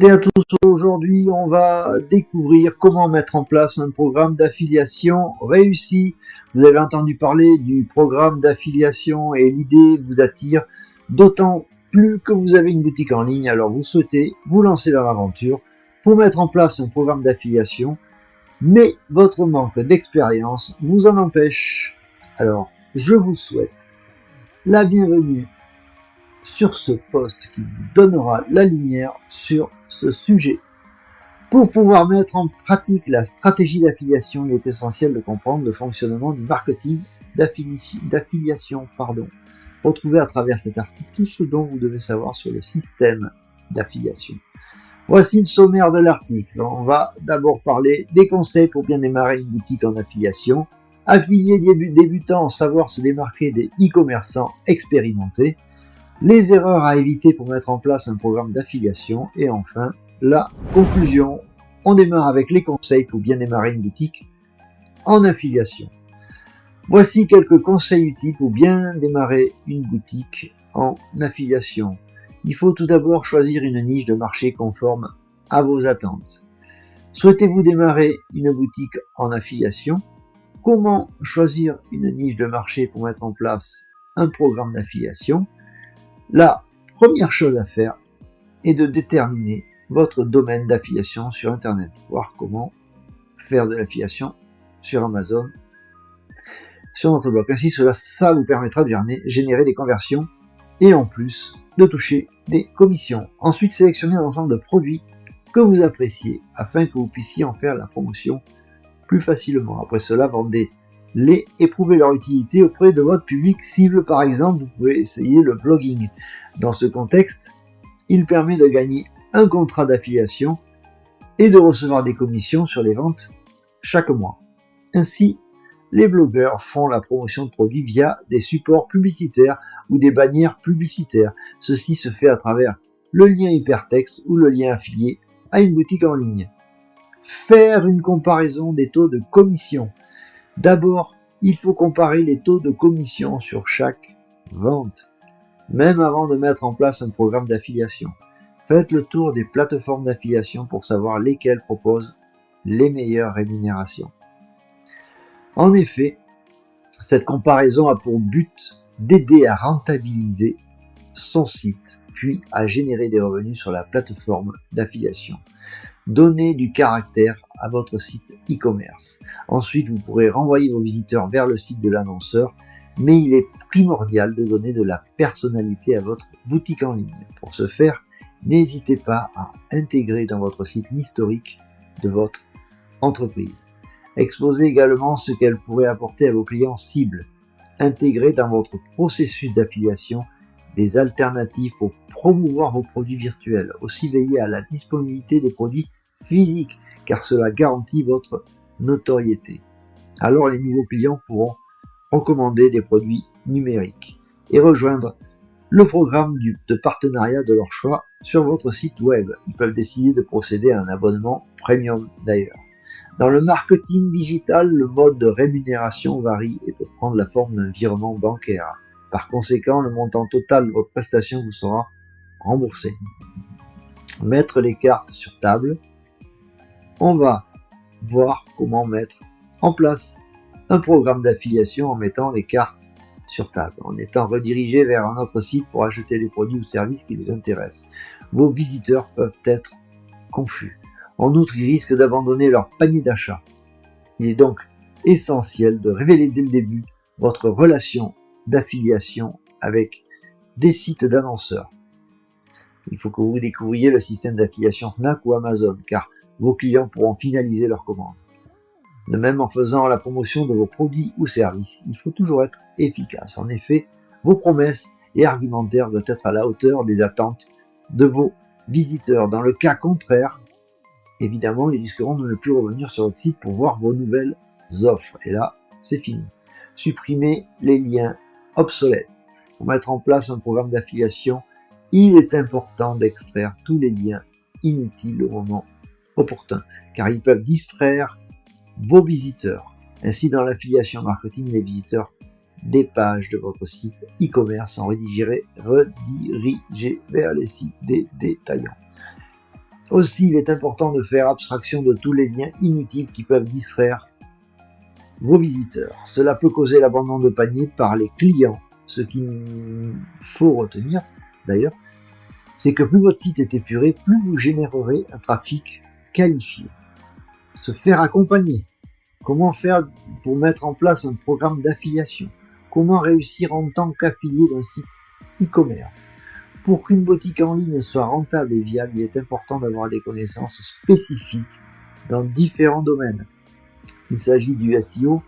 Et à tous, aujourd'hui, on va découvrir comment mettre en place un programme d'affiliation réussi. Vous avez entendu parler du programme d'affiliation et l'idée vous attire, d'autant plus que vous avez une boutique en ligne, alors vous souhaitez vous lancer dans l'aventure pour mettre en place un programme d'affiliation, mais votre manque d'expérience vous en empêche. Alors, je vous souhaite la bienvenue sur ce post qui vous donnera la lumière sur ce sujet. Pour pouvoir mettre en pratique la stratégie d'affiliation, il est essentiel de comprendre le fonctionnement du marketing d'affiliation. Retrouvez à travers cet article tout ce dont vous devez savoir sur le système d'affiliation. Voici le sommaire de l'article. On va d'abord parler des conseils pour bien démarrer une boutique en affiliation, affiliés débutants, savoir se démarquer des e-commerçants expérimentés, les erreurs à éviter pour mettre en place un programme d'affiliation et enfin la conclusion. On démarre avec les conseils pour bien démarrer une boutique en affiliation. Voici quelques conseils utiles pour bien démarrer une boutique en affiliation. Il faut tout d'abord choisir une niche de marché conforme à vos attentes. Souhaitez-vous démarrer une boutique en affiliation? Comment choisir une niche de marché pour mettre en place un programme d'affiliation? La première chose à faire est de déterminer votre domaine d'affiliation sur Internet, voir comment faire de l'affiliation sur Amazon, sur notre blog. Ainsi, ça vous permettra de générer des conversions et en plus de toucher des commissions. Ensuite, sélectionnez un ensemble de produits que vous appréciez afin que vous puissiez en faire la promotion plus facilement. Après cela, vendez-les et prouvez leur utilité auprès de votre public cible. Par exemple, vous pouvez essayer le blogging. Dans ce contexte, il permet de gagner un contrat d'affiliation et de recevoir des commissions sur les ventes chaque mois. Ainsi, les blogueurs font la promotion de produits via des supports publicitaires ou des bannières publicitaires. Ceci se fait à travers le lien hypertexte ou le lien affilié à une boutique en ligne. Faire une comparaison des taux de commission. D'abord, il faut comparer les taux de commission sur chaque vente, même avant de mettre en place un programme d'affiliation. Faites le tour des plateformes d'affiliation pour savoir lesquelles proposent les meilleures rémunérations. En effet, cette comparaison a pour but d'aider à rentabiliser son site, puis à générer des revenus sur la plateforme d'affiliation. Donnez du caractère à votre site e-commerce. Ensuite, vous pourrez renvoyer vos visiteurs vers le site de l'annonceur, mais il est primordial de donner de la personnalité à votre boutique en ligne. Pour ce faire, n'hésitez pas à intégrer dans votre site l'historique de votre entreprise. Exposez également ce qu'elle pourrait apporter à vos clients cibles. Intégrez dans votre processus d'affiliation des alternatives pour promouvoir vos produits virtuels. Aussi veillez à la disponibilité des produits physiques, car cela garantit votre notoriété. Alors les nouveaux clients pourront recommander des produits numériques et rejoindre le programme de partenariat de leur choix sur votre site web. Ils peuvent décider de procéder à un abonnement premium d'ailleurs. Dans le marketing digital, le mode de rémunération varie et peut prendre la forme d'un virement bancaire. Par conséquent, le montant total de votre prestation vous sera remboursé. Mettre les cartes sur table. On va voir comment mettre en place un programme d'affiliation en mettant les cartes sur table, en étant redirigé vers un autre site pour acheter les produits ou services qui les intéressent. Vos visiteurs peuvent être confus. En outre, ils risquent d'abandonner leur panier d'achat. Il est donc essentiel de révéler dès le début votre relation d'affiliation avec des sites d'annonceurs. Il faut que vous découvriez le système d'affiliation Fnac ou Amazon, car vos clients pourront finaliser leurs commandes. De même, en faisant la promotion de vos produits ou services, il faut toujours être efficace. En effet, vos promesses et argumentaires doivent être à la hauteur des attentes de vos visiteurs. Dans le cas contraire, évidemment, ils risqueront de ne plus revenir sur votre site pour voir vos nouvelles offres. Et là, c'est fini. Supprimez les liens obsolètes. Pour mettre en place un programme d'affiliation, il est important d'extraire tous les liens inutiles au moment opportun, car ils peuvent distraire vos visiteurs. Ainsi, dans l'affiliation marketing, les visiteurs des pages de votre site e-commerce sont redirigés vers les sites des détaillants. Aussi, il est important de faire abstraction de tous les liens inutiles qui peuvent distraire vos visiteurs. Cela peut causer l'abandon de panier par les clients. Ce qu'il faut retenir, d'ailleurs, c'est que plus votre site est épuré, plus vous générerez un trafic qualifié. Se faire accompagner. Comment faire pour mettre en place un programme d'affiliation? Comment réussir en tant qu'affilié d'un site e-commerce? Pour qu'une boutique en ligne soit rentable et viable, il est important d'avoir des connaissances spécifiques dans différents domaines. Il s'agit du SEO,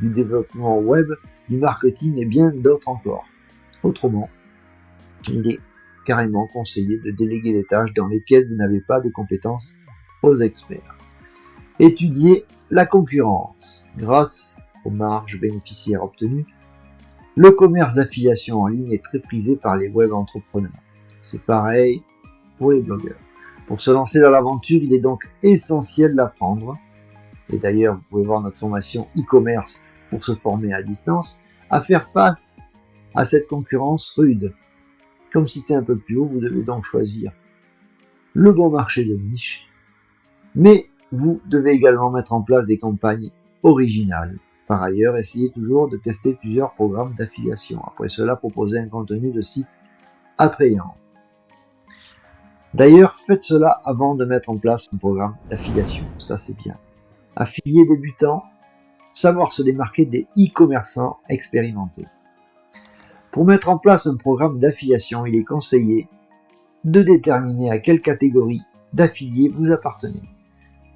du développement web, du marketing et bien d'autres encore. Autrement, il est carrément conseillé de déléguer les tâches dans lesquelles vous n'avez pas de compétences aux experts. Étudier la concurrence. Grâce aux marges bénéficiaires obtenues, le commerce d'affiliation en ligne est très prisé par les web entrepreneurs. C'est pareil pour les blogueurs. Pour se lancer dans l'aventure, il est donc essentiel d'apprendre. Et d'ailleurs, vous pouvez voir notre formation e-commerce pour se former à distance, à faire face à cette concurrence rude. Comme cité un peu plus haut, vous devez donc choisir le bon marché de niche, mais vous devez également mettre en place des campagnes originales. Par ailleurs, essayez toujours de tester plusieurs programmes d'affiliation. Après cela, proposez un contenu de site attrayant. D'ailleurs, faites cela avant de mettre en place un programme d'affiliation. Ça, c'est bien. Affiliés débutants, savoir se démarquer des e-commerçants expérimentés. Pour mettre en place un programme d'affiliation, il est conseillé de déterminer à quelle catégorie d'affiliés vous appartenez.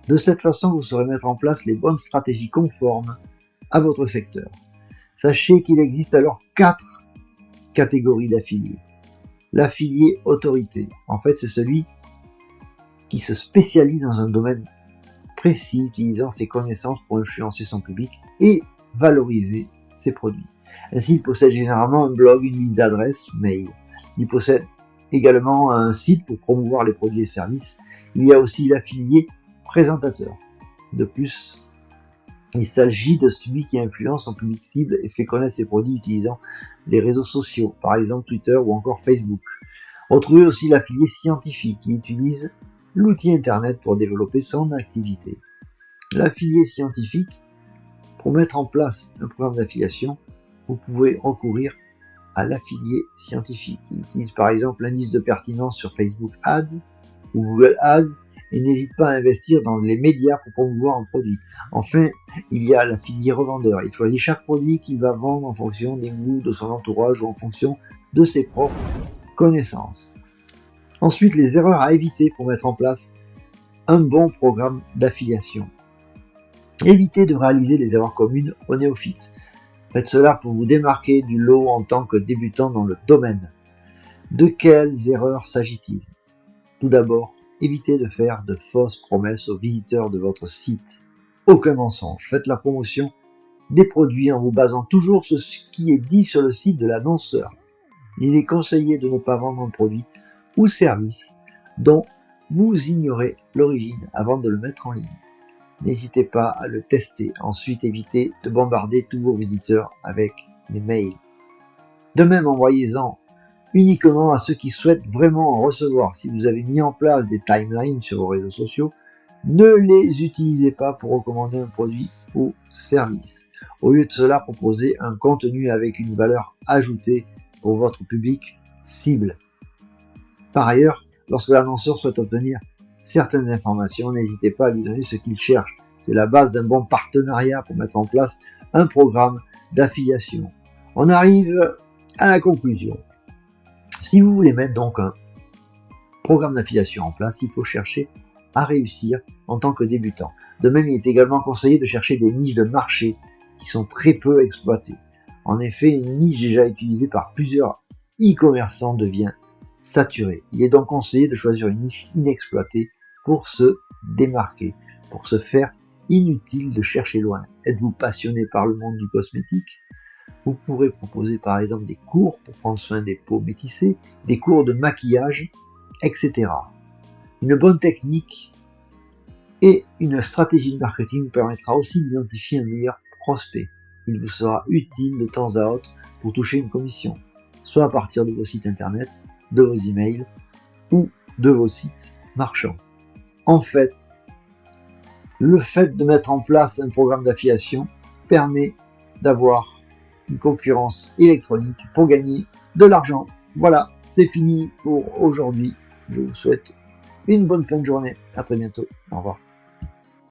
De cette façon, vous saurez mettre en place les bonnes stratégies conformes à votre secteur. Sachez qu'il existe alors 4 catégories d'affiliés. L'affilié autorité, en fait, c'est celui qui se spécialise dans un domaine précis, utilisant ses connaissances pour influencer son public et valoriser ses produits. Ainsi, il possède généralement un blog, une liste d'adresses mail. Il possède également un site pour promouvoir les produits et services. Il y a aussi l'affilié présentateur. De plus, il s'agit de celui qui influence son public cible et fait connaître ses produits utilisant les réseaux sociaux, par exemple Twitter ou encore Facebook. Retrouvez aussi l'affilié scientifique qui utilise l'outil internet pour développer son activité. L'affilié scientifique, pour mettre en place un programme d'affiliation, vous pouvez recourir à l'affilié scientifique. Il utilise par exemple l'indice de pertinence sur Facebook Ads ou Google Ads et n'hésite pas à investir dans les médias pour promouvoir un produit. Enfin, il y a l'affilié revendeur. Il choisit chaque produit qu'il va vendre en fonction des goûts de son entourage ou en fonction de ses propres connaissances. Ensuite, les erreurs à éviter pour mettre en place un bon programme d'affiliation. Évitez de réaliser les erreurs communes aux néophytes. Faites cela pour vous démarquer du lot en tant que débutant dans le domaine. De quelles erreurs s'agit-il? Tout d'abord, évitez de faire de fausses promesses aux visiteurs de votre site. Aucun mensonge. Faites la promotion des produits en vous basant toujours sur ce qui est dit sur le site de l'annonceur. Il est conseillé de ne pas vendre un produit ou service dont vous ignorez l'origine avant de le mettre en ligne. N'hésitez pas à le tester. Ensuite, évitez de bombarder tous vos visiteurs avec des mails. De même, envoyez-en uniquement à ceux qui souhaitent vraiment en recevoir. Si vous avez mis en place des timelines sur vos réseaux sociaux, ne les utilisez pas pour recommander un produit ou service. Au lieu de cela, proposez un contenu avec une valeur ajoutée pour votre public cible. Par ailleurs, lorsque l'annonceur souhaite obtenir certaines informations, n'hésitez pas à lui donner ce qu'il cherche. C'est la base d'un bon partenariat pour mettre en place un programme d'affiliation. On arrive à la conclusion. Si vous voulez mettre donc un programme d'affiliation en place, il faut chercher à réussir en tant que débutant. De même, il est également conseillé de chercher des niches de marché qui sont très peu exploitées. En effet, une niche déjà utilisée par plusieurs e-commerçants devient saturée. Il est donc conseillé de choisir une niche inexploitée pour se démarquer, pour se faire inutile de chercher loin. Êtes-vous passionné par le monde du cosmétique? Vous pourrez proposer par exemple des cours pour prendre soin des peaux métissées, des cours de maquillage, etc. Une bonne technique et une stratégie de marketing vous permettra aussi d'identifier un meilleur prospect. Il vous sera utile de temps à autre pour toucher une commission, soit à partir de vos sites internet, de vos emails ou de vos sites marchand. En fait, le fait de mettre en place un programme d'affiliation permet d'avoir une concurrence électronique pour gagner de l'argent. Voilà, c'est fini pour aujourd'hui. Je vous souhaite une bonne fin de journée. À très bientôt. Au revoir.